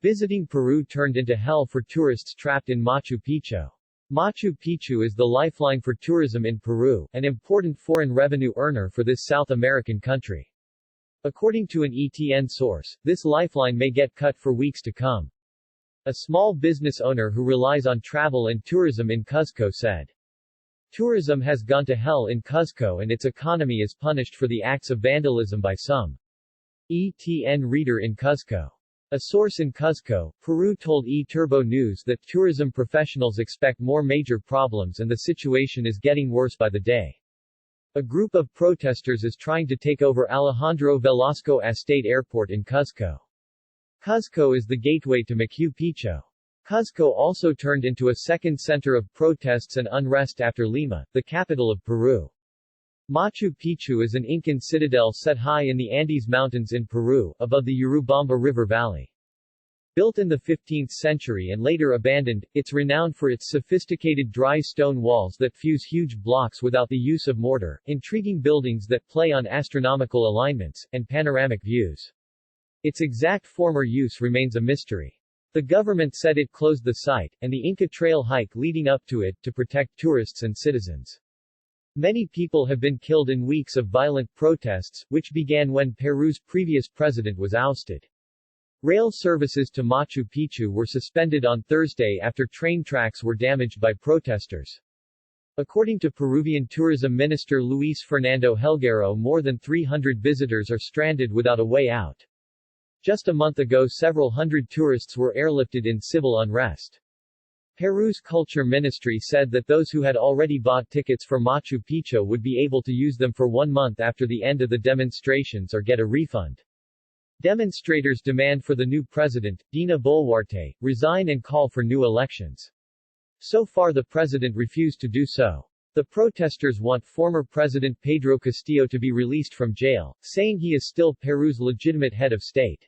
Visiting Peru turned into hell for tourists trapped in Macchu Picho. Machu Picchu is the lifeline for tourism in Peru, an important foreign revenue earner for this South American country. According to an ETN source, this lifeline may get cut for weeks to come. A small business owner who relies on travel and tourism in Cuzco said, "Tourism has gone to hell in Cuzco and its economy is punished for the acts of vandalism by some ETN reader in Cuzco." A source in Cuzco, Peru told E-Turbo News that tourism professionals expect more major problems and the situation is getting worse by the day. A group of protesters is trying to take over Alejandro Velasco Estate Airport in Cuzco. Cuzco is the gateway to Macchu Picho. Cuzco also turned into a second center of protests and unrest after Lima, the capital of Peru. Machu Picchu is an Incan citadel set high in the Andes Mountains in Peru, above the Urubamba River Valley. Built in the 15th century and later abandoned, it's renowned for its sophisticated dry stone walls that fuse huge blocks without the use of mortar, intriguing buildings that play on astronomical alignments, and panoramic views. Its exact former use remains a mystery. The government said it closed the site, and the Inca Trail hike leading up to it, to protect tourists and citizens. Many people have been killed in weeks of violent protests, which began when Peru's previous president was ousted. Rail services to Machu Picchu were suspended on Thursday after train tracks were damaged by protesters. According to Peruvian Tourism Minister Luis Fernando Helguero, more than 300 visitors are stranded without a way out. Just a month ago, several hundred tourists were airlifted in civil unrest. Peru's Culture Ministry said that those who had already bought tickets for Machu Picchu would be able to use them for 1 month after the end of the demonstrations or get a refund. Demonstrators demand for the new president, Dina Boluarte, resign and call for new elections. So far the president refused to do so. The protesters want former President Pedro Castillo to be released from jail, saying he is still Peru's legitimate head of state.